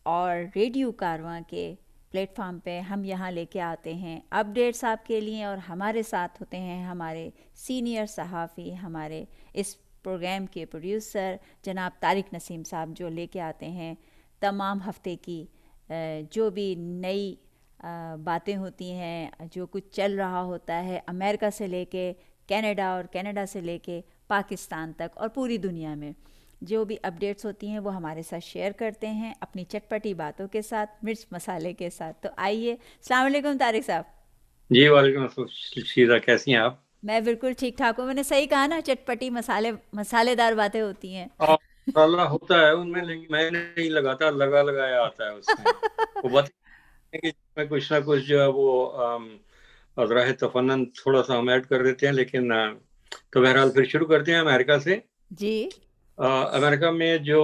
اور ریڈیو کارواں کے plate form پہ ہم یہاں لے کے آتے ہیں اپڈیٹس آپ کے لیے، اور ہمارے ساتھ ہوتے ہیں ہمارے سینئر صحافی، ہمارے اس پروگرام کے پروڈیوسر جناب طارق نسیم صاحب، جو لے کے آتے ہیں تمام ہفتے کی جو بھی نئی باتیں ہوتی ہیں، جو کچھ چل رہا ہوتا ہے امریکہ سے لے کے کینیڈا، اور کینیڈا سے لے کے پاکستان تک، اور پوری دنیا میں جو بھی اپڈیٹس ہوتی ہیں وہ ہمارے ساتھ شیئر کرتے ہیں اپنی چٹپٹی باتوں کے ساتھ، مرچ مسالے کے ساتھ۔ تو آئیے، السلام علیکم طارق صاحب۔ جی وعلیکم السلام شیزہ، کیسی ہیں آپ؟ میں بالکل ٹھیک ٹھاک ہوں، میں نے صحیح کہا نا، چٹپٹی مسالے دار باتیں ہوتی ہیں۔ مسالہ ہوتا ہے ان میں، لیکن میں نہیں لگاتا، لگایا آتا ہے اس میں۔ وہ بتائیں کہ اس میں کچھ نہ کچھ جو ہے وہ اذراہ تفنن تھوڑا سا ہم ایڈ کر دیتے ہیں، لیکن تو بہرحال پھر شروع کرتے ہیں امریکہ سے۔ جی امریکہ میں جو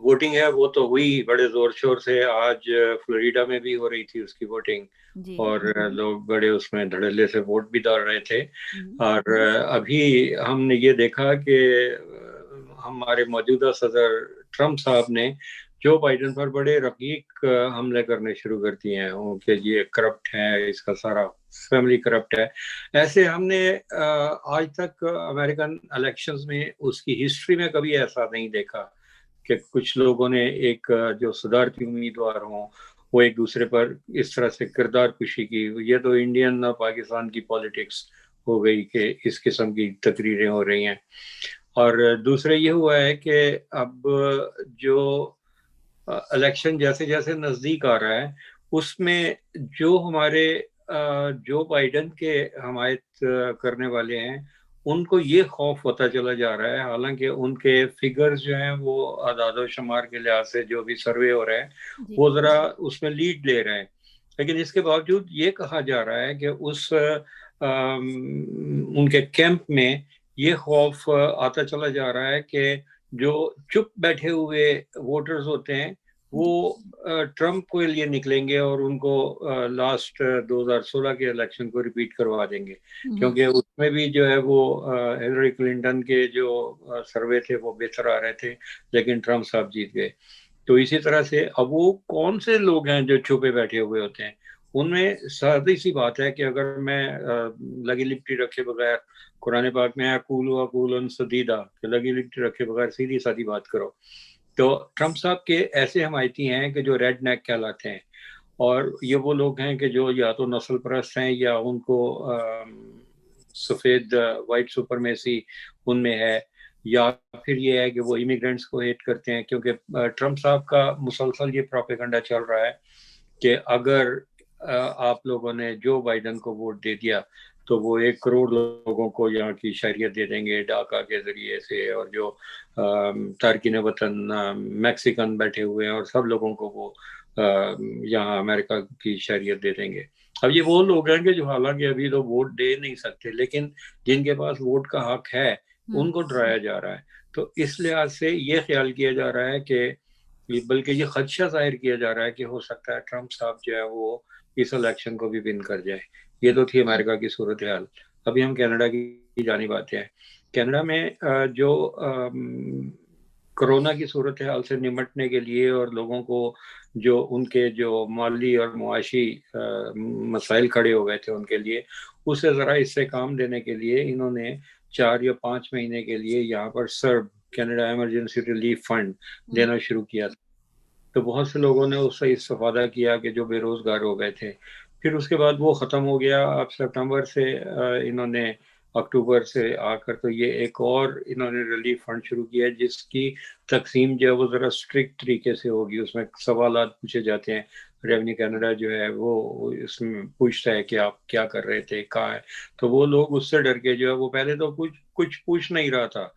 ووٹنگ ہے وہ تو ہوئی بڑے زور شور سے، آج فلوریڈا میں بھی ہو رہی تھی اس کی ووٹنگ، جی اور لوگ بڑے اس میں دھڑلے سے ووٹ بھی ڈال رہے تھے۔ ہم، اور ابھی ہم نے یہ دیکھا کہ ہمارے موجودہ صدر ٹرمپ صاحب نے جو بائیڈن پر بڑے رقیق حملے کرنے شروع کر دیے ہیں، کہ یہ کرپٹ ہے، اس کا سارا فیملی کرپٹ ہے۔ ایسے ہم نے آج تک امریکن الیکشنز میں اس کی ہسٹری میں کبھی ایسا نہیں دیکھا کہ کچھ لوگوں نے ایک جو صدارتی امیدوار ہوں وہ ایک دوسرے پر اس طرح سے کردار کشی کی۔ یہ تو انڈین اور پاکستان کی پالیٹکس ہو گئی کہ اس قسم کی تقریریں ہو رہی ہیں۔ اور دوسرے یہ ہوا ہے کہ اب جو الیکشن جیسے جیسے نزدیک آ رہا ہے، اس میں جو ہمارے جو بائیڈن کے حمایت کرنے والے ہیں ان کو یہ خوف ہوتا چلا جا رہا ہے، حالانکہ ان کے فگرز جو ہیں وہ اعداد و شمار کے لحاظ سے جو بھی سروے ہو رہے ہیں جی وہ ذرا اس میں لیڈ لے رہے ہیں، لیکن اس کے باوجود یہ کہا جا رہا ہے کہ ان کے کیمپ میں یہ خوف آتا چلا جا رہا ہے کہ جو چپ بیٹھے ہوئے ووٹرز ہوتے ہیں وہ جی ٹرمپ کے لیے نکلیں گے اور ان کو لاسٹ 2016 کے الیکشن کو ریپیٹ کروا دیں گے، ہم، کیونکہ اس میں بھی جو ہے وہ ہلری کلنٹن کے جو سروے تھے وہ بہتر آ رہے تھے، لیکن ٹرمپ صاحب جیت گئے۔ تو اسی طرح سے اب وہ کون سے لوگ ہیں جو چھپے بیٹھے ہوئے ہوتے ہیں؟ ان میں سادی سی بات ہے کہ اگر میں لگی لپٹی رکھے بغیر، قرآن پاک میں اقول سدیدہ کہ لگی لپٹی رکھے بغیر سیدھی سادی بات کرو، تو ٹرمپ صاحب کے ایسے حمایتی ہیں کہ جو ریڈ نیک کہلاتے ہیں، اور یہ وہ لوگ ہیں کہ جو یا تو نسل پرست ہیں یا ان کو سفید وائٹ سپرمیسی ان میں ہے، یا پھر یہ ہے کہ وہ امیگرینٹس کو ہیٹ کرتے ہیں، کیونکہ ٹرمپ صاحب کا مسلسل یہ پروپیگنڈا چل رہا ہے کہ اگر آپ لوگوں نے جو بائیڈن کو ووٹ دے دیا تو وہ 1 کروڑ لوگوں کو یہاں کی شہریت دے دیں گے ڈاکا کے ذریعے سے، اور جو تارکین وطن میکسیکن بیٹھے ہوئے ہیں اور سب لوگوں کو وہ یہاں امریکہ کی شہریت دے دیں گے۔ اب یہ وہ لوگ ہیں کہ جو حالانکہ ابھی تو ووٹ دے نہیں سکتے، لیکن جن کے پاس ووٹ کا حق ہے ہم، ان کو ڈرایا جا رہا ہے۔ تو اس لحاظ سے یہ خیال کیا جا رہا ہے کہ بلکہ یہ خدشہ ظاہر کیا جا رہا ہے کہ ہو سکتا ہے ٹرمپ صاحب جو ہے وہ اس الیکشن کو بھی ون کر جائے۔ یہ تو تھی امریکہ کی صورتحال۔ ابھی ہم کینیڈا کی جانب آتے ہیں۔ کینیڈا میں جو کرونا کی صورتحال سے نمٹنے کے لیے اور لوگوں کو جو ان کے جو مالی اور معاشی مسائل کھڑے ہو گئے تھے ان کے لیے، اسے ذرا اس سے کام دینے کے لیے انہوں نے 4 یا 5 مہینے کے لیے یہاں پر سرب کینیڈا ایمرجنسی ریلیف فنڈ ہم، دینا شروع کیا تھا۔ تو بہت سے لوگوں نے اس سے استفادہ کیا کہ جو بے روزگار ہو گئے تھے، پھر اس کے بعد وہ ختم ہو گیا۔ اب سپٹمبر سے انہوں نے اکتوبر سے آ کر تو یہ ایک اور انہوں نے ریلیف فنڈ شروع کیا ہے، جس کی تقسیم جو ہے وہ ذرا اسٹرکٹ طریقے سے ہوگی، اس میں سوالات پوچھے جاتے ہیں۔ ریونیو کینیڈا جو ہے وہ اس میں پوچھتا ہے کہ آپ کیا کر رہے تھے، کہاں ہے، تو وہ لوگ اس سے ڈر کے جو ہے وہ پہلے تو کچھ پوچھ نہیں رہا تھا،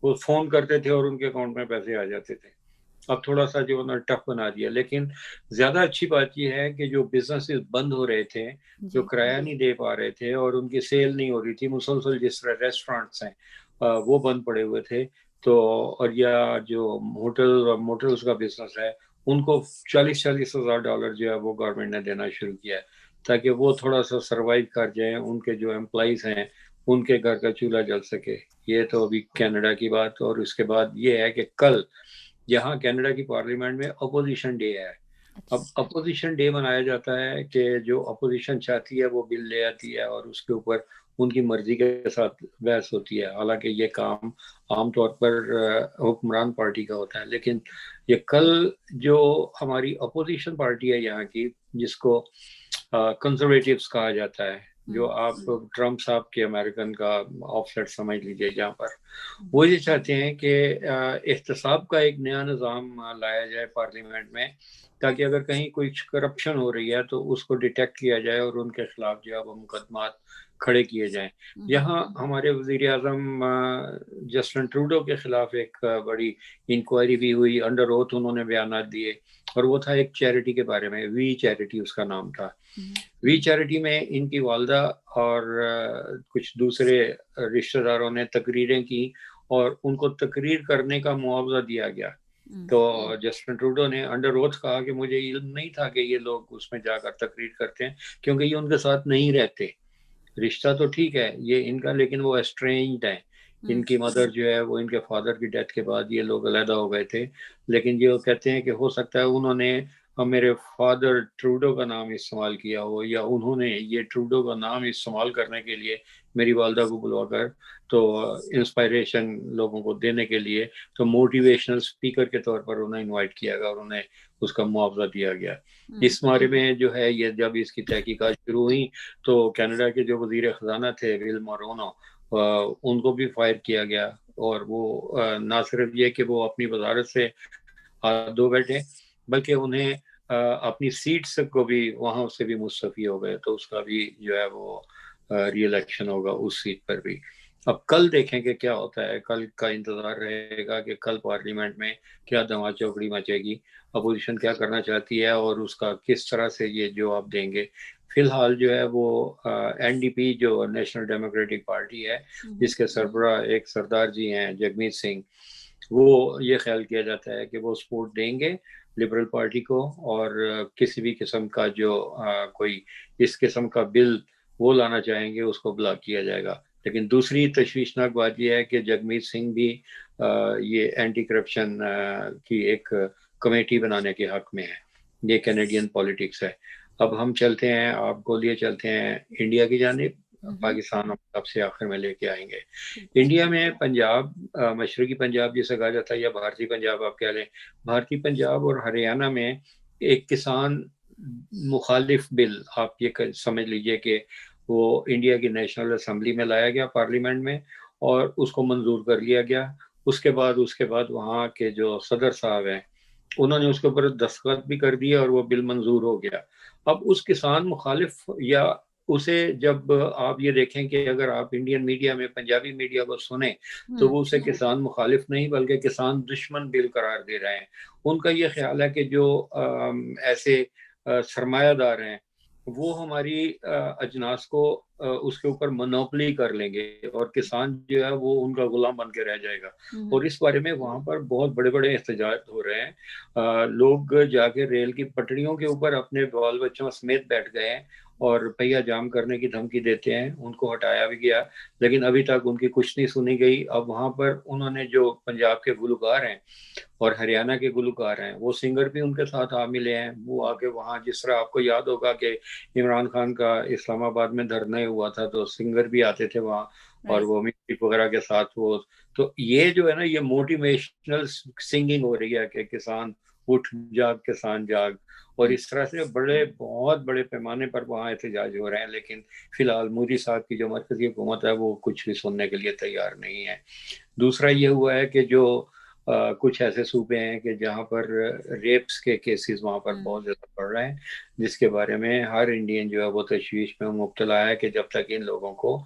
وہ فون کرتے تھے اور ان کے اکاؤنٹ میں پیسے آ جاتے تھے۔ اب تھوڑا سا جو انہوں نے ٹف بنا دیا، لیکن زیادہ اچھی بات یہ ہے کہ جو بزنسز بند ہو رہے تھے، جو جی کرایہ نہیں دے پا رہے تھے اور ان کی سیل نہیں ہو رہی تھی مسلسل، جس طرح ریسٹورانٹس ہیں وہ بند پڑے ہوئے تھے، تو اور یا جو ہوٹل اور موٹلز کا بزنس ہے ان کو 40,000 جو ہے وہ گورنمنٹ نے دینا شروع کیا ہے، تاکہ وہ تھوڑا سا سروائیو کر جائیں، ان کے جو امپلائیز ہیں ان کے گھر کا چولہا جل سکے۔ یہ تو ابھی کینیڈا کی بات۔ اور اس کے بعد یہ ہے کہ کل یہاں کینیڈا کی پارلیمنٹ میں اپوزیشن ڈے ہے. اب اپوزیشن ڈے منایا جاتا ہے کہ جو اپوزیشن چاہتی ہے وہ بل لے آتی ہے اور اس کے اوپر ان کی مرضی کے ساتھ بحث ہوتی ہے. حالانکہ یہ کام عام طور پر حکمران پارٹی کا ہوتا ہے. لیکن یہ کل جو ہماری اپوزیشن پارٹی ہے یہاں کی، جس کو کنزرویٹیوز کہا جاتا ہے، جو آپ ٹرمپ صاحب کے امریکن کا آف سیٹ سمجھ لیجئے، جہاں پر وہ یہ چاہتے ہیں کہ احتساب کا ایک نیا نظام لایا جائے پارلیمنٹ میں، تاکہ اگر کہیں کوئی کرپشن ہو رہی ہے تو اس کو ڈیٹیکٹ کیا جائے اور ان کے خلاف جو ہے وہ مقدمات کھڑے کیے جائیں. یہاں ہمارے وزیر اعظم جسٹن ٹروڈو کے خلاف ایک بڑی انکوائری بھی ہوئی، انڈر اوتھ انہوں نے بیانات دیے، اور وہ تھا ایک چیریٹی کے بارے میں، وی چیریٹی اس کا نام تھا. وی چیریٹی میں ان کی والدہ اور کچھ دوسرے رشتہ داروں نے تقریریں کی اور ان کو تقریر کرنے کا معاوضہ دیا گیا. تو جسٹن ٹروڈو نے انڈر اوتھ کہا کہ مجھے علم نہیں تھا کہ یہ لوگ اس میں جا کر تقریر کرتے ہیں، کیونکہ یہ ان کے ساتھ نہیں رہتے. رشتہ تو ٹھیک ہے یہ ان کا، لیکن وہ اسٹرینجڈ ہیں. ان کی مدر جو ہے وہ ان کے فادر کی ڈیتھ کے بعد یہ لوگ علیحدہ ہو گئے تھے. لیکن یہ کہتے ہیں کہ ہو سکتا ہے انہوں نے میرے فادر ٹروڈو کا نام استعمال کیا ہو، یا انہوں نے یہ ٹروڈو کا نام استعمال کرنے کے لیے میری والدہ کو بلوا کر تو انسپائریشن لوگوں کو دینے کے لیے تو موٹیویشنل اسپیکر کے طور پر انہیں انوائٹ کیا گیا اور انہیں اس کا معاوضہ دیا گیا. اس بارے میں جو ہے یہ جب اس کی تحقیقات شروع ہوئی تو کینیڈا کے جو وزیر خزانہ تھے ول مورونو، ان کو بھی فائر کیا گیا، اور وہ نہ صرف یہ کہ وہ اپنی وزارت سے دو بیٹھے، بلکہ انہیں اپنی سیٹس کو بھی وہاں سے بھی مستعفی ہو گئے. تو اس کا بھی جو ہے وہ ری الیکشن ہوگا اس سیٹ پر بھی. اب کل دیکھیں کہ کیا ہوتا ہے، کل کا انتظار رہے گا کہ کل پارلیمنٹ میں کیا دھما چوکڑی مچے گی، اپوزیشن کیا کرنا چاہتی ہے اور اس کا کس طرح سے یہ جواب دیں گے. فی الحال جو ہے وہ این ڈی پی جو نیشنل ڈیموکریٹک پارٹی ہے، جس کے سربراہ ایک سردار جی ہیں جگمیت سنگھ، وہ یہ خیال کیا جاتا ہے کہ وہ سپورٹ دیں گے لبرل پارٹی کو، اور کسی بھی قسم کا جو کوئی اس قسم کا بل وہ لانا چاہیں گے اس کو بلاک کیا جائے گا. لیکن دوسری تشویشناک بات یہ ہے کہ جگمیت سنگھ بھی یہ اینٹی کرپشن کی ایک کمیٹی بنانے کے حق میں ہے. یہ کینیڈین پالیٹکس ہے. اب ہم چلتے ہیں، آپ کو لیے چلتے ہیں انڈیا کی جانب. پاکستان اب سے آخر میں لے کے آئیں گے. انڈیا میں پنجاب، مشرقی پنجاب جسے کہا جاتا ہے، یا بھارتی پنجاب آپ کہہ لیں، بھارتی پنجاب اور ہریانہ میں ایک کسان مخالف بل، آپ یہ سمجھ لیجئے کہ وہ انڈیا کی نیشنل اسمبلی میں لایا گیا پارلیمنٹ میں، اور اس کو منظور کر لیا گیا. اس کے بعد وہاں کے جو صدر صاحب ہیں انہوں نے اس کے اوپر دستخط بھی کر دیے اور وہ بل منظور ہو گیا. اب اس کسان مخالف، یا اسے جب آپ یہ دیکھیں کہ اگر آپ انڈین میڈیا میں پنجابی میڈیا کو سنیں تو وہ اسے کسان مخالف نہیں بلکہ کسان دشمن بل قرار دے رہے ہیں. ان کا یہ خیال ہے کہ جو ایسے سرمایہ دار ہیں وہ ہماری اجناس کو اس کے اوپر منوپلی کر لیں گے اور کسان جو ہے وہ ان کا غلام بن کے رہ جائے گا. اور اس بارے میں وہاں پر بہت بڑے بڑے احتجاج ہو رہے ہیں. لوگ جا کے ریل کی پٹریوں کے اوپر اپنے بال بچوں سمیت بیٹھ گئے ہیں اور پہیا جام کرنے کی دھمکی دیتے ہیں. ان کو ہٹایا بھی گیا لیکن ابھی تک ان کی کچھ نہیں سنی گئی. اب وہاں پر انہوں نے جو پنجاب کے گلوکار ہیں اور ہریانہ کے گلوکار ہیں، وہ سنگر بھی ان کے ساتھ آ ملے ہیں. وہ آ کے وہاں، جس طرح آپ کو یاد ہوگا کہ عمران خان کا اسلام آباد میں دھرنا ہوا تھا تو سنگر بھی آتے تھے وہاں، اور وہ میوزک وغیرہ کے ساتھ وہ. تو یہ جو ہے نا، یہ موٹیویشنل سنگنگ ہو رہی ہے کہ کسان اٹھ جاگ، کسان جاگ، اور اس طرح سے بہت بڑے پیمانے پر وہاں احتجاج ہو رہے ہیں. لیکن فی الحال مودی صاحب کی جو مرکزی حکومت ہے وہ کچھ بھی سننے کے لیے تیار نہیں ہے. دوسرا یہ ہوا ہے کہ جو کچھ ایسے صوبے ہیں کہ جہاں پر ریپس کے کیسز وہاں پر بہت زیادہ بڑھ رہے ہیں، جس کے بارے میں ہر انڈین جو ہے وہ تشویش میں مبتلا ہے کہ جب تک ان لوگوں کو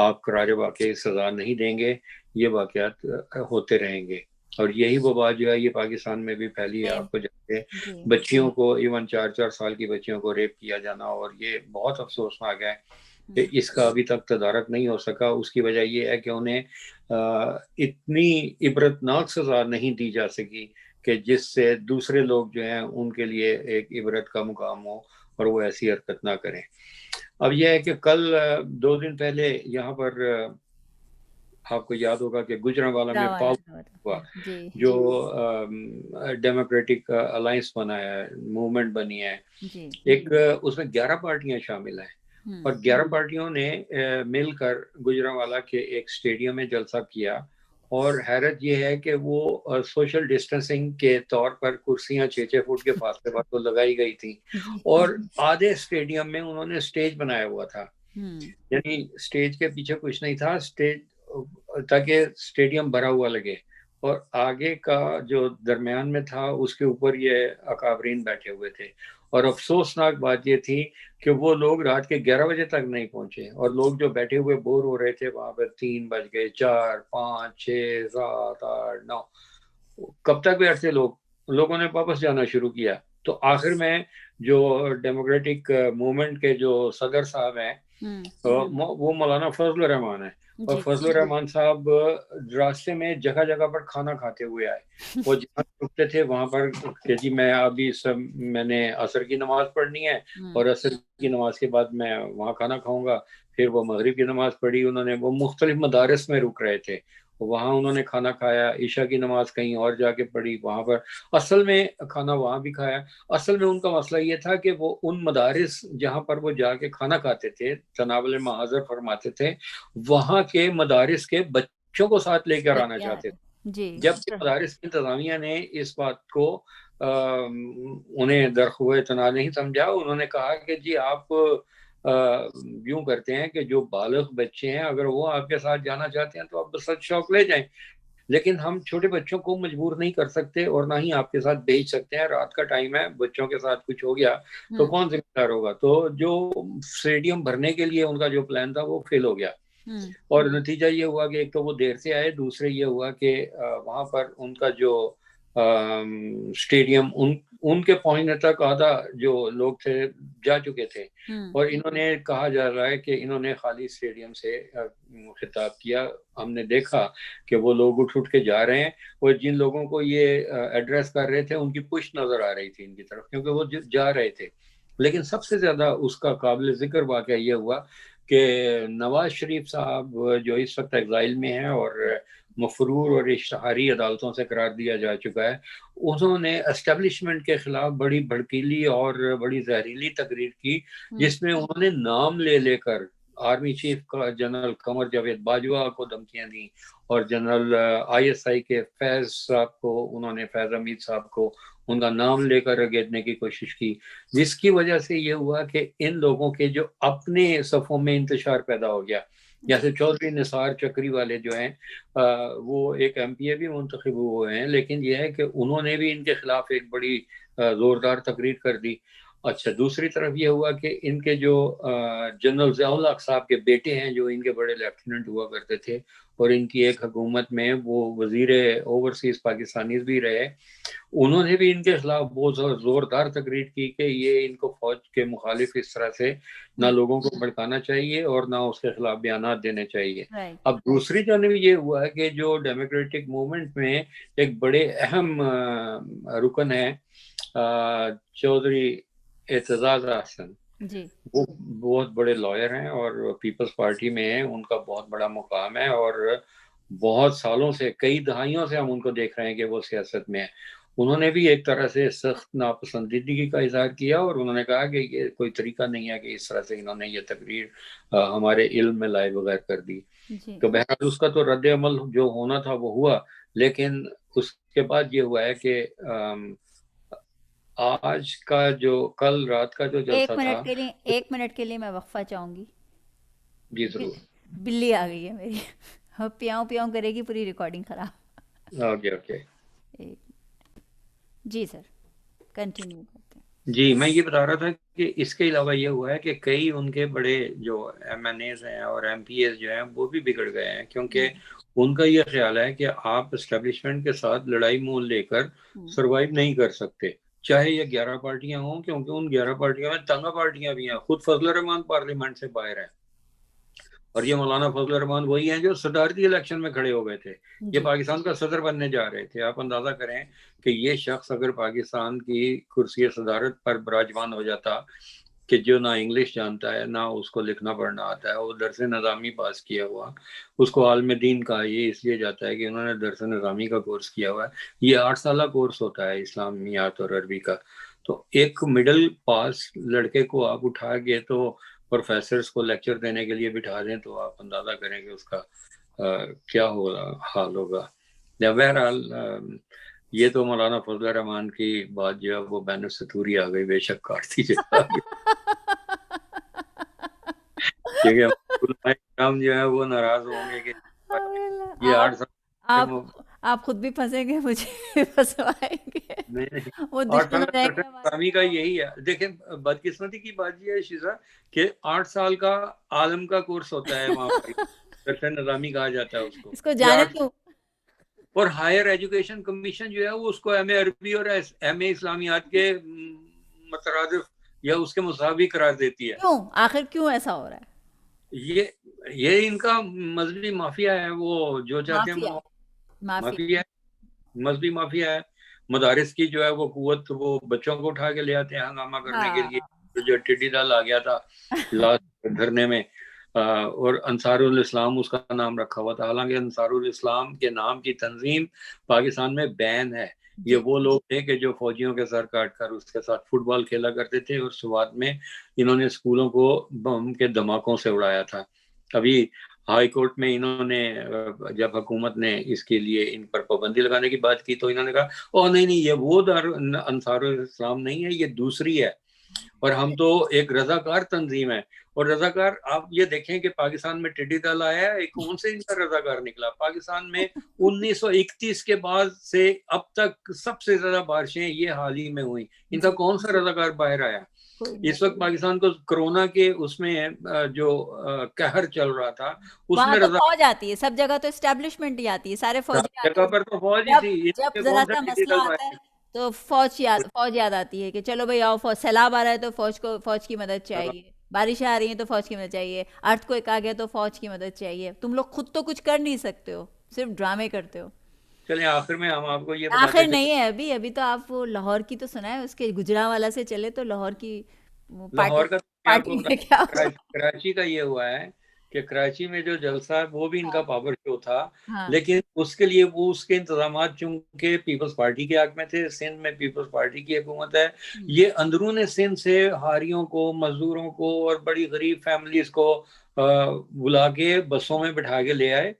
آپ قرار واقعی سزا نہیں دیں گے یہ واقعات ہوتے رہیں گے. اور یہی وبا جو ہے یہ پاکستان میں بھی پھیلی ہے. آپ کو جانتے ہیں بچیوں کو، ایون 4 سال کی بچیوں کو ریپ کیا جانا، اور یہ بہت افسوسناک ہے کہ اس کا ابھی تک تدارک نہیں ہو سکا. اس کی وجہ یہ ہے کہ انہیں اتنی عبرتناک سزا نہیں دی جا سکی کہ جس سے دوسرے لوگ جو ہیں ان کے لیے ایک عبرت کا مقام ہو اور وہ ایسی حرکت نہ کریں. اب یہ ہے کہ کل 2 دن پہلے یہاں پر آپ کو یاد ہوگا کہ گجرانوالہ میں والا پاؤ ہوا، جی جو ڈیموکریٹک الائنس بنا ہے، موومنٹ بنی ہے، جی ایک اس میں 11 پارٹیاں شامل ہیں، اور 11 پارٹیوں نے مل کر گجرانوالہ کے ایک اسٹیڈیم میں جلسہ کیا، اور حیرت یہ ہے کہ وہ سوشل ڈسٹینسنگ کے طور پر کرسیاں 6-6 فٹ کے فاصلے پر تو لگائی گئی تھیں، جی اور آدھے اسٹیڈیم میں انہوں نے اسٹیج بنایا ہوا تھا، یعنی اسٹیج کے پیچھے کچھ نہیں تھا، اسٹیج تاکہ اسٹیڈیم بھرا ہوا لگے، اور آگے کا جو درمیان میں تھا اس کے اوپر یہ اکابرین بیٹھے ہوئے تھے، اور افسوسناک بات یہ تھی کہ وہ لوگ رات کے 11 بجے تک نہیں پہنچے، اور لوگ جو بیٹھے ہوئے بور ہو رہے تھے وہاں پر 3 بج گئے، 4 5 6 7 8 9، کب تک بیٹھتے لوگوں نے واپس جانا شروع کیا۔ تو آخر میں جو ڈیموکریٹک موومنٹ کے جو صدر صاحب ہیں وہ مولانا فضل الرحمان ہیں، اور فضل الرحمان صاحب راستے میں جگہ جگہ پر کھانا کھاتے ہوئے آئے، وہ جہاں رکتے تھے وہاں پر کہ جی میں نے عصر کی نماز پڑھنی ہے، اور عصر کی نماز کے بعد میں وہاں کھانا کھاؤں گا، پھر وہ مغرب کی نماز پڑھی انہوں نے، وہ مختلف مدارس میں رک رہے تھے، وہاں انہوں نے کھانا کھایا، عشاء کی نماز کہیں اور جا کے پڑھی، وہاں پر اصل میں کھانا وہاں بھی کھایا۔ اصل میں ان کا مسئلہ یہ تھا کہ وہ ان مدارس جہاں پر وہ جا کے کھانا کھاتے تھے، تناول معاذر فرماتے تھے، وہاں کے مدارس کے بچوں کو ساتھ لے کر آنا چاہتے تھے، جبکہ مدارس کی انتظامیہ نے اس بات کو انہیں درخواہ اعتنا نہیں سمجھا، انہوں نے کہا کہ جی آپ یوں کرتے ہیں کہ جو بالغ بچے ہیں اگر وہ آپ کے ساتھ جانا چاہتے ہیں تو آپ بس شوق لے جائیں، لیکن ہم چھوٹے بچوں کو مجبور نہیں کر سکتے اور نہ ہی آپ کے ساتھ بھیج سکتے ہیں، رات کا ٹائم ہے، بچوں کے ساتھ کچھ ہو گیا تو کون ذمہ دار ہوگا؟ تو جو اسٹیڈیم بھرنے کے لیے ان کا جو پلان تھا وہ فیل ہو گیا، اور نتیجہ یہ ہوا کہ ایک تو وہ دیر سے آئے، دوسرے یہ ہوا کہ وہاں پر ان کا جو اسٹیڈیم ان کے پہنچنے تک آدھا جو لوگ تھے جا چکے تھے، اور انہوں نے کہا جا رہا ہے کہ انہوں نے خالی اسٹیڈیم سے خطاب کیا، ہم نے دیکھا کہ وہ لوگ اٹھ کے جا رہے ہیں، اور جن لوگوں کو یہ ایڈریس کر رہے تھے ان کی پشت نظر آ رہی تھی ان کی طرف، کیونکہ وہ جا رہے تھے۔ لیکن سب سے زیادہ اس کا قابل ذکر واقعہ یہ ہوا کہ نواز شریف صاحب جو اس وقت ایگزائل میں ہیں اور مفرور اور اشتہاری عدالتوں سے قرار دیا جا چکا ہے، انہوں نے اسٹیبلشمنٹ کے خلاف بڑی بھڑکیلی اور بڑی زہریلی تقریر کی، جس میں انہوں نے نام لے لے کر آرمی چیف کا جنرل قمر جاوید باجوہ کو دھمکیاں دیں، اور جنرل ISI کے فیض صاحب کو انہوں نے، فیض حمید صاحب کو ان کا نام لے کر اگیدنے کی کوشش کی، جس کی وجہ سے یہ ہوا کہ ان لوگوں کے جو اپنے صفوں میں انتشار پیدا ہو گیا، جیسے چودھری نثار چکری والے جو ہیں وہ ایک MPA بھی منتخب ہوئے ہیں، لیکن یہ ہے کہ انہوں نے بھی ان کے خلاف ایک بڑی زوردار تقریر کر دی۔ اچھا، دوسری طرف یہ ہوا کہ ان کے جو جنرل ضیاء الحق صاحب کے بیٹے ہیں جو ان کے بڑے لیفٹیننٹ ہوا کرتے تھے، اور ان کی ایک حکومت میں وہ وزیر اوورسیز پاکستانیز بھی رہے، انہوں نے بھی ان کے خلاف بہت زوردار تقریر کی کہ یہ ان کو فوج کے مخالف اس طرح سے نہ لوگوں کو بھڑکانا چاہیے اور نہ اس کے خلاف بیانات دینے چاہیے۔ اب دوسری جانب یہ ہوا ہے کہ جو ڈیموکریٹک موومنٹ میں ایک بڑے اہم رکن ہے چودھری اعتزاز احسن، وہ بہت بڑے لائر ہیں اور پیپلز پارٹی میں ہیں، ان کا بہت بڑا مقام ہے، اور بہت سالوں سے، کئی دہائیوں سے ہم ان کو دیکھ رہے ہیں کہ وہ سیاست میں ہیں۔ انہوں نے بھی ایک طرح سے سخت ناپسندیدگی کا اظہار کیا، اور انہوں نے کہا کہ یہ کوئی طریقہ نہیں ہے کہ اس طرح سے انہوں نے یہ تقریر ہمارے علم میں لائے بغیر کر دی۔ تو بہرحال اس کا تو رد عمل جو ہونا تھا وہ ہوا، لیکن اس کے بعد یہ ہوا ہے کہ آج کا جو کل رات کا جو جلسہ تھا، ایک منٹ کے لیے میں وقفہ چاہوں گی۔ جی ضرور۔ بلی آ گئی ہے میری، پیاؤں پیاؤں کرے گی، پوری ریکارڈنگ خراب۔ اوکے جی سر، کنٹینیو کرتے ہیں۔ جی، میں یہ بتا رہا تھا کہ اس کے علاوہ یہ ہوا ہے کہ کئی ان کے بڑے جو MNAs ہیں اور MPAs جو ہیں وہ بھی بگڑ گئے ہیں، کیونکہ ان کا یہ خیال ہے کہ آپ اسٹیبلشمنٹ کے ساتھ لڑائی مول لے کر سروائیو نہیں کر سکتے، چاہے یہ 11 پارٹیاں ہوں، کیونکہ ان 11 پارٹیوں میں تنگا پارٹیاں بھی ہیں، خود فضل الرحمان پارلیمنٹ سے باہر ہیں، اور یہ مولانا فضل الرحمان وہی ہیں جو صدارتی الیکشن میں کھڑے ہو گئے تھے، یہ پاکستان کا صدر بننے جا رہے تھے۔ آپ اندازہ کریں کہ یہ شخص اگر پاکستان کی کرسی صدارت پر براجمان ہو جاتا کہ جو نہ انگلش جانتا ہے نہ اس کو لکھنا پڑھنا آتا ہے, وہ درس نظامی پاس کیا ہوا, اس کو عالم دین کہا یہ اس لیے جاتا ہے کہ انہوں نے درس نظامی کا کورس کیا ہوا ہے. یہ 8 سالہ کورس ہوتا ہے اسلامیات اور عربی کا. تو ایک مڈل پاس لڑکے کو آپ اٹھا کے تو پروفیسرز کو لیکچر دینے کے لیے بٹھا دیں تو آپ اندازہ کریں کہ اس کا کیا حال ہوگا. بہرحال یہ تو مولانا فضل الرحمان کی بات جو ہے وہ بین الستوری آ گئی, بے شک کاٹتی چلا گئی, کیونکہ ہم جو ہے وہ ناراض ہوں گے کہ یہ 8 سال آپ خود بھی پھنسیں گے, مجھے پھنسوائیں گے, نہیں, وہ 8 دشمن سال ہو جائیں گے اسلامی کا یہی ہے. دیکھیں بدقسمتی کی بات یہ ہے شیزا کہ 8 سال کا عالم کا کورس ہوتا ہے وہاں پر, درس نظامی کہا جاتا ہے اس کو. اس کو یہ جانے 8 تو اور ہائر ایجوکیشن کمیشن جو ہے وہ اس کو ایم اے عربی اور ایم اے اسلامیات کے مترادف یا اس کے مساوی قرار دیتی ہے. کیوں, آخر کیوں ایسا ہو رہا ہے؟ یہ ان کا مذہبی مافیا ہے, وہ جو چاہتے ہیں مافیا ہے, مذہبی مافیا ہے. مدارس کی جو ہے وہ قوت وہ بچوں کو اٹھا کے لے آتے ہیں ہنگامہ کرنے کے لیے, جو ٹڈی دل آ گیا تھا لاسٹ دھرنے میں, اور انصار الاسلام اس کا نام رکھا ہوا تھا, حالانکہ انصار الاسلام کے نام کی تنظیم پاکستان میں بین ہے. یہ وہ لوگ تھے کہ جو فوجیوں کے سر کاٹ کر اس کے ساتھ فٹ بال کھیلا کرتے تھے, اور سوات میں انہوں نے اسکولوں کو بم کے دھماکوں سے اڑایا تھا. ابھی ہائی کورٹ میں انہوں نے جب حکومت نے اس کے لیے ان پر پابندی لگانے کی بات کی تو انہوں نے کہا او نہیں یہ وہ انصار الاسلام نہیں ہے, یہ دوسری ہے, اور ہم تو ایک رضاکار تنظیم ہے. اور رضاکار آپ یہ دیکھیں کہ پاکستان میں ٹڈی دل آیا ہے, کون سے ان کا رضاکار نکلا. پاکستان میں 1931 کے بعد سے اب تک سب سے زیادہ بارشیں یہ حال ہی میں ہوئی, ان کا کون سا رضاکار باہر آیا. اس وقت پاکستان کو کرونا کے اس میں جو قہر چل رہا تھا اس وہاں میں تو فوج آتی ہے, سب جگہ تو اسٹیبلشمنٹ ہی آتی ہے, سارے فوجی آتے جگہ ہیں. پر تو فوج ہی تھی, جب ذرا کون سا سا ٹڈی مسئلہ دل آتا آیا. ہے تو فوج یاد آتی ہے کہ چلو بھائی آؤ, سیلاب آ رہا ہے تو فوج کی مدد چاہیے, بارشیں آ رہی ہیں تو فوج کی مدد چاہیے, ارتھ کوئک آ گیا تو فوج کی مدد چاہیے. تم لوگ خود تو کچھ کر نہیں سکتے ہو, صرف ڈرامے کرتے ہو. چلیں آخر میں ہم آپ کو یہ بتاتے آخر تھے, نہیں ہے ابھی تو آپ وہ لاہور کی تو سنا ہے, اس کے گجرانوالہ سے چلے تو لاہور کی لاہور کا میں آپ کو پارٹی میں کیا ہوا. کراچی کا یہ ہوا ہے کہ کراچی میں جو جلسہ ہے وہ بھی ان کا پاور شو تھا, لیکن اس کے لیے وہ اس کے انتظامات چونکہ پیپلز پارٹی کے حق میں تھے, سندھ میں پیپلز پارٹی کی حکومت ہے, یہ اندرون سندھ سے ہاریوں کو, مزدوروں کو اور بڑی غریب فیملیز کو بلا کے بسوں میں بٹھا کے لے آئے.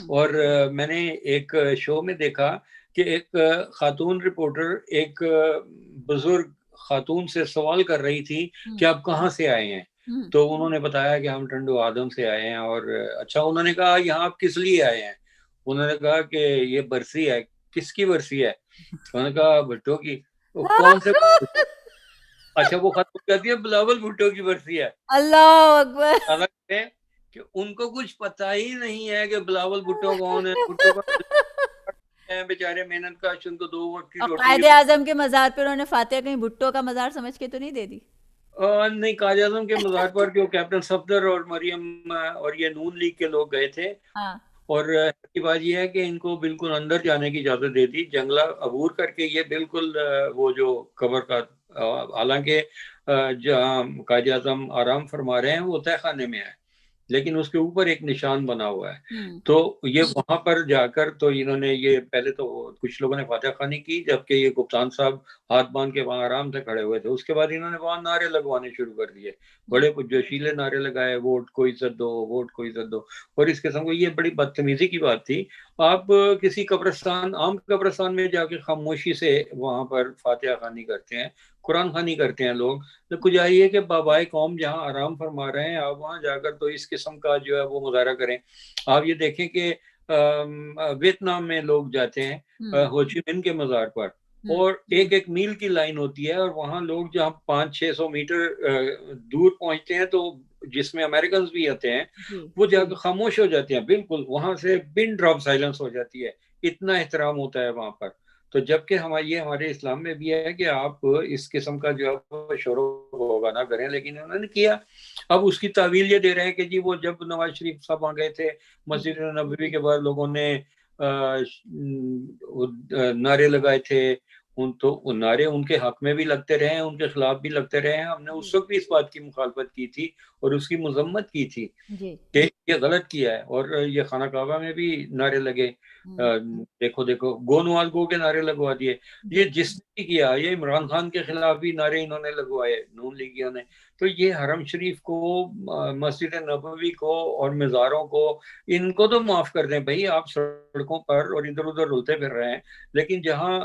اور میں نے ایک شو میں دیکھا کہ ایک خاتون رپورٹر ایک بزرگ خاتون سے سوال کر رہی تھی کہ آپ کہاں سے آئے ہیں, تو انہوں نے بتایا کہ ہم ٹنڈو آدم سے آئے ہیں. اور اچھا, انہوں نے کہا یہاں آپ کس لیے آئے ہیں, انہوں نے کہا کہ یہ برسی ہے. کس کی برسی ہے, انہوں نے کہا بھٹو کی. کون سے, اچھا وہ خاتون کہتی ہے بلاول بھٹو کی برسی ہے. اللہ اکبر. الگ ہے کہ ان کو کچھ پتا ہی نہیں ہے کہ بلاول بھٹو کون ہے. بھٹو کا بیچارے محنت کش, ان کو 2 وقت کی روٹی. قائد اعظم کے مزار پہ انہوں نے فاتحہ کہیں بھٹو کا مزار سمجھ کے تو نہیں دے دی؟ نہیں, قائد اعظم کے مزار پر جو کیپٹن صفدر اور مریم اور یہ نون لیگ کے لوگ گئے تھے, اور کی بات یہ ہے کہ ان کو بالکل اندر جانے کی اجازت دے دی, جنگلہ عبور کر کے. یہ بالکل وہ جو قبر کا, حالانکہ جہاں قائد اعظم آرام فرما رہے ہیں وہ تہ خانے میں ہے, لیکن اس کے اوپر ایک نشان بنا ہوا ہے. تو یہ وہاں پر جا کر تو انہوں نے یہ پہلے تو کچھ لوگوں نے فاتحہ خوانی کی, جبکہ یہ کپتان صاحب ہاتھ باندھ کے وہاں آرام سے کھڑے ہوئے تھے. اس کے بعد انہوں نے وہاں نعرے لگوانے شروع کر دیے, بڑے جوشیلے نعرے لگائے, ووٹ کو عزت دو, ووٹ کو عزت دو. اور اس قسم کو یہ بڑی بدتمیزی کی بات تھی. آپ کسی قبرستان, عام قبرستان میں جا کے خاموشی سے وہاں پر فاتحہ خوانی کرتے ہیں, قرآن خوانی کرتے ہیں لوگ, تو کچھ آئیے کہ بابائے قوم جہاں آرام فرما رہے ہیں آپ وہاں جا کر تو اس قسم کا جو ہے وہ مظاہرہ کریں. آپ یہ دیکھیں کہ ویتنام میں لوگ جاتے ہیں ہو چی مین کے مزار پر, اور ایک میل کی لائن ہوتی ہے, اور وہاں لوگ جہاں 500-600 میٹر دور پہنچتے ہیں تو جس میں امریکنز بھی آتے ہیں وہ جا کے خاموش ہو جاتے ہیں, بالکل وہاں سے پن ڈراپ سائلنس ہو جاتی ہے. اتنا احترام ہوتا ہے وہاں پر. تو جبکہ ہمارے اسلام میں بھی ہے کہ آپ اس قسم کا جو ہے شور و غوغا نہ کریں, لیکن انہوں نے کیا. اب اس کی تعویل یہ دے رہے ہیں کہ جی وہ جب نواز شریف صاحب آ گئے تھے مسجد نبوی کے بعد لوگوں نے نعرے لگائے تھے, تو نعرے ان کے حق میں بھی لگتے رہے ہیں, ان کے خلاف بھی لگتے رہے ہیں. ہم نے اس وقت بھی اس بات کی مخالفت کی تھی اور اس کی مذمت کی تھی جی. کہ یہ غلط کیا ہے. اور یہ خانہ کعبہ میں بھی نعرے لگے, دیکھو دیکھو گو نواز گو کے نعرے لگوا دیے. یہ جس نے بھی کیا, یہ عمران خان کے خلاف بھی نعرے انہوں نے لگوائے نون لیگیوں نے. تو یہ حرم شریف کو, مسجد نبوی کو اور مزاروں کو, ان کو تو معاف کر دیں بھائی. آپ سڑکوں پر اور ادھر ادھر رلتے پھر رہے ہیں, لیکن جہاں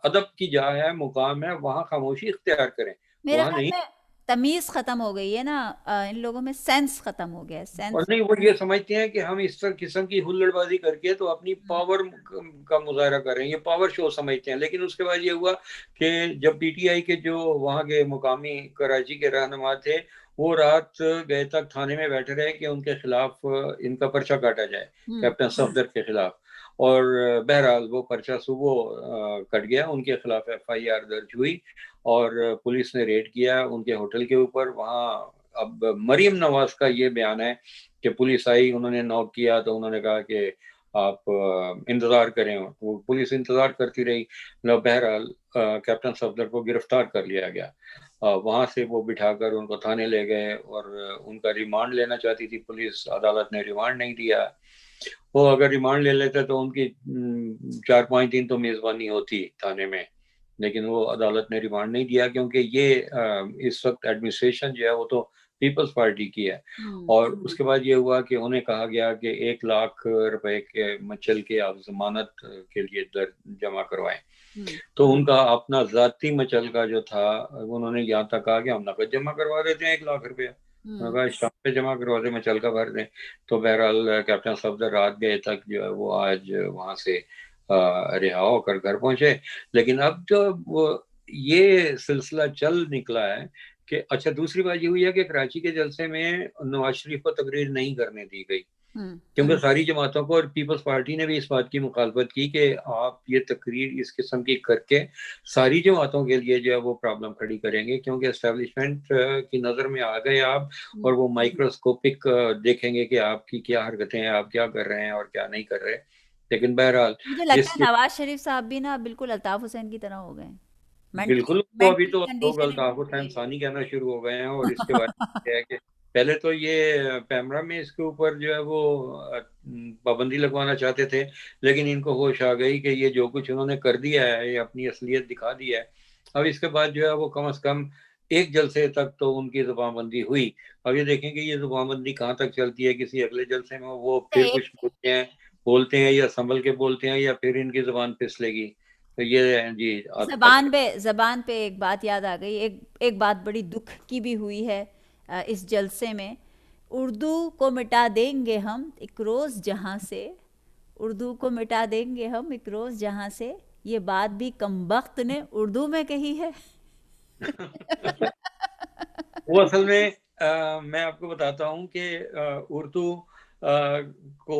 ادب کی جا ہے, مقام ہے, وہاں خاموشی اختیار کریں, میرے وہاں خیال نہیں. میں تمیز ختم ہو گئی ہے نا, ان لوگوں میں سینس ختم ہو گیا ہے, اور سینس. نہیں, وہ یہ سمجھتے ہیں کہ ہم اس طرح قسم کی ہلڑ بازی کر کے تو اپنی پاور کا مظاہرہ کر رہے ہیں, یہ پاور شو سمجھتے ہیں. لیکن اس کے بعد یہ ہوا کہ جب پی ٹی آئی کے جو وہاں کے مقامی کراچی کے رہنما تھے, وہ رات گئے تک تھانے میں بیٹھے رہے کہ ان کے خلاف ان کا پرچہ کاٹا جائے, کیپٹن صفدر کے خلاف. اور بہرحال وہ پرچہ صبح کٹ گیا, ان کے خلاف FIR درج ہوئی اور پولیس نے ریڈ کیا ان کے ہوٹل کے اوپر. وہاں اب مریم نواز کا یہ بیان ہے کہ پولیس آئی, انہوں نے نوک کیا تو انہوں نے کہا کہ آپ انتظار کریں. وہ پولیس انتظار کرتی رہی. بہرحال کیپٹن صفدر کو گرفتار کر لیا گیا. وہاں سے وہ بٹھا کر ان کو تھانے لے گئے اور ان کا ریمانڈ لینا چاہتی تھی پولیس. عدالت نے ریمانڈ نہیں دیا. وہ اگر ریمانڈ لے لیتے تو ان کی 4-5 دن تو میزبانی ہوتی تھانے میں, لیکن وہ عدالت نے ریمانڈ نہیں دیا کیونکہ یہ اس وقت ایڈمنسٹریشن جو ہے وہ تو پیپلز پارٹی کی ہے. اور اس کے بعد یہ ہوا کہ انہیں کہا گیا کہ 1 لاکھ روپے کے مچل کے آپ ضمانت کے لیے جمع کروائیں. تو ان کا اپنا ذاتی مچل کا جو تھا, انہوں نے یہاں تک کہا کہ ہم نقد جمع کروا دیتے ہیں 1 لاکھ روپیہ, شام پہ جمع کروا دیں, مچل کا بھر دیں. تو بہرحال کیپٹن صفدر رات گئے تک جو ہے وہ آج وہاں سے رہا ہو کر گھر پہنچے. لیکن اب جو یہ سلسلہ چل نکلا ہے کہ اچھا, دوسری بات یہ ہوئی ہے کہ کراچی کے جلسے میں نواز شریف کو تقریر نہیں کرنے دی گئی کیونکہ ساری جماعتوں کو, اور پیپلز پارٹی نے بھی اس بات کی مخالفت کی کہ آپ یہ تقریر اس قسم کی کر کے ساری جماعتوں کے لیے جو ہے وہ پرابلم کھڑی کریں گے, کیونکہ اسٹیبلشمنٹ کی نظر میں آ گئے آپ, اور وہ مائکروسکوپک دیکھیں گے کہ آپ کی کیا حرکتیں ہیں, آپ کیا کر رہے ہیں اور کیا نہیں کر رہے. لیکن بہرحال مجھے لگتا ہے نواز شریف صاحب بھی نا بالکل الطاف حسین کی طرح ہو گئے ہیں, بالکل, وہ ابھی مینٹل تو لوگ کنڈیشن ان الطاف کی حسین صحیح ہے. ثانی کہنا شروع ہو گئے ہیں. اور اس کے بعد کیا ہے کہ پہلے تو یہ پیمرا میں اس کے اوپر جو ہے وہ پابندی لگوانا چاہتے تھے, لیکن ان کو ہوش آ گئی کہ یہ جو کچھ انہوں نے کر دیا ہے, یہ اپنی اصلیت دکھا دی ہے. اب اس کے بعد جو ہے وہ کم از کم ایک جلسے تک تو ان کی زبان بندی ہوئی. اب یہ دیکھیں کہ یہ زبان بندی کہاں تک چلتی ہے. کسی اگلے جلسے میں وہ پھر کچھ بولتے ہیں یا سنبھل کے بولتے ہیں, یا پھر ان کی زبان پھسلے گی. تو یہ جی زبان پہ ایک بات یاد آ گئی, ایک بات بڑی دکھ کی بھی ہوئی ہے اس جلسے میں. اردو کو مٹا دیں گے ہم ایک روز جہاں سے, اردو کو مٹا دیں گے ہم ایک روز جہاں سے, یہ بات بھی کمبخت نے اردو میں کہی ہے. وہ اصل میں میں آپ کو بتاتا ہوں کہ اردو کو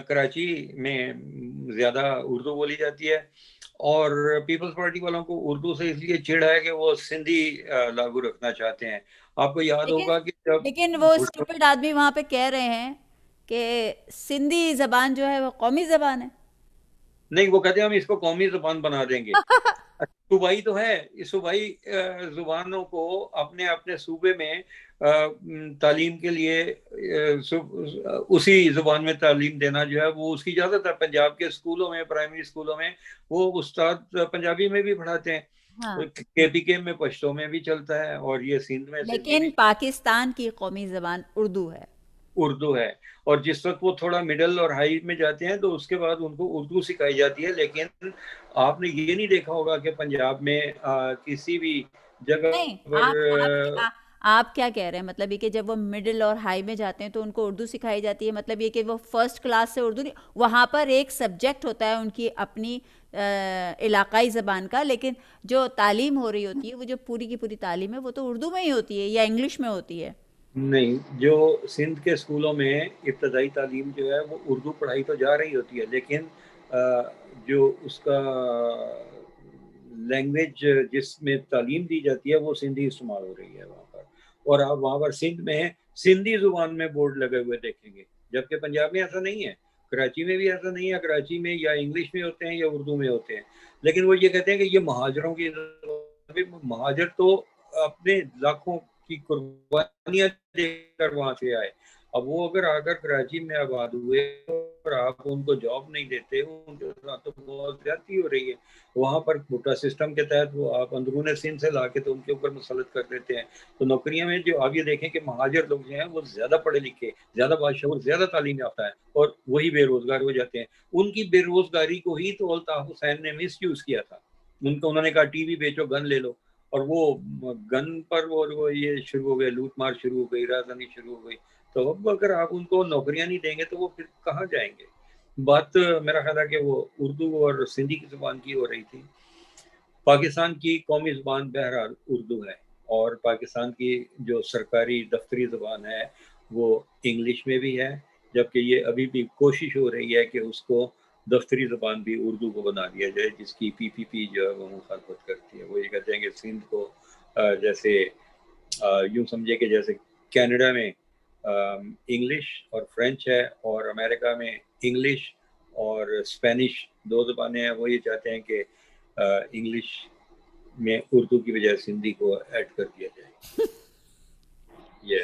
کراچی میں زیادہ اردو بولی جاتی ہے, اور پیپلز پارٹی والوں کو اردو سے اس لیے چڑ ہے کہ وہ سندھی لاگو رکھنا چاہتے ہیں. آپ کو یاد ہوگا کہ لیکن وہ اسٹوپڈ آدمی وہاں پہ کہہ رہے ہیں کہ سندھی زبان جو ہے وہ قومی زبان ہے. نہیں, وہ کہتے ہیں ہم اس کو قومی زبان بنا دیں گے. صوبائی تو ہے, صوبائی زبانوں کو اپنے اپنے صوبے میں تعلیم کے لیے اسی زبان میں تعلیم دینا جو ہے وہ اس کی اجازت ہے. پنجاب کے اسکولوں میں, پرائمری اسکولوں میں وہ استاد پنجابی میں بھی پڑھاتے ہیں, KPK میں پشتو میں بھی چلتا ہے, اور یہ سندھ میں سندھی بھی. لیکن پاکستان کی قومی زبان اردو ہے. اردو ہے, اور جس وقت وہ تھوڑا مڈل اور ہائی میں جاتے ہیں تو اس کے بعد ان کو اردو سکھائی جاتی ہے. لیکن آپ نے یہ نہیں دیکھا ہوگا کہ پنجاب میں کسی بھی جگہ نہیں, پر آپ کیا کہہ رہے ہیں, مطلب یہ کہ جب وہ مڈل اور ہائی میں جاتے ہیں تو ان کو اردو سکھائی جاتی ہے, مطلب یہ کہ وہ فرسٹ کلاس سے اردو نہیں, وہاں پر ایک سبجیکٹ ہوتا ہے ان کی اپنی علاقائی زبان کا, لیکن جو تعلیم ہو رہی ہوتی ہے وہ جو پوری کی پوری تعلیم ہے وہ تو اردو میں ہی ہوتی ہے یا انگلش میں ہوتی ہے. نہیں, جو سندھ کے اسکولوں میں ابتدائی تعلیم جو ہے وہ اردو پڑھائی تو جا رہی ہوتی ہے, لیکن جو اس کا لینگویج جس میں تعلیم دی جاتی ہے وہ سندھی استعمال ہو رہی ہے وہاں پر. اور آپ وہاں پر سندھ میں سندھی زبان میں بورڈ لگے ہوئے دیکھیں گے, جبکہ پنجاب میں ایسا نہیں ہے. کراچی میں بھی ایسا نہیں ہے, کراچی میں یا انگلش میں ہوتے ہیں یا اردو میں ہوتے ہیں, لیکن وہ یہ کہتے ہیں کہ یہ مہاجروں کی, مہاجر تو اپنے لاکھوں کی قربانیاں دے کر وہاں سے آئے. اب وہ اگر آ کر کراچی میں آباد ہوئے اور آپ ان کو جاب نہیں دیتے, ان کے ساتھ تو بہت زیادتی ہو رہی ہے. وہاں پر کوٹا سسٹم کے تحت وہ آپ اندرون سندھ سے لا کے تو ان کے اوپر مسلط کر دیتے ہیں. تو نوکریاں میں جو آپ یہ دیکھیں کہ مہاجر لوگ جو ہیں وہ زیادہ پڑھے لکھے, زیادہ باشعور, زیادہ تعلیم یافتہ ہے, اور وہی بے روزگار ہو جاتے ہیں. ان کی بے روزگاری کو ہی تو الطاف حسین نے مس یوز کیا تھا. انہوں نے کہا ٹی وی بیچو, گن لے لو, اور وہ گن پر وہ یہ شروع ہو گئے, لوٹ مار شروع ہو گئی, رازداری شروع ہو گئی. تو اب اگر آپ ان کو نوکریاں نہیں دیں گے تو وہ پھر کہاں جائیں گے. بات میرا خیال ہے کہ وہ اردو اور سندھی کی زبان کی ہو رہی تھی. پاکستان کی قومی زبان بہرحال اردو ہے, اور پاکستان کی جو سرکاری دفتری زبان ہے وہ انگلش میں بھی ہے, جبکہ یہ ابھی بھی کوشش ہو رہی ہے کہ اس کو دفتری زبان بھی اردو کو بنا دیا جائے, جس کی پی پی پی جو ہے وہ مخالفت کرتی ہے. وہ یہ کہتے ہیں کہ سندھ کو جیسے یوں سمجھے کہ جیسے کینیڈا میں انگلش اور فرینچ ہے, اور امریکہ میں انگلش اور اسپینش دو زبانیں ہیں. وہ یہ چاہتے ہیں کہ انگلش میں اردو کی بجائے سندھی کو ایڈ کر دیا جائے. یہ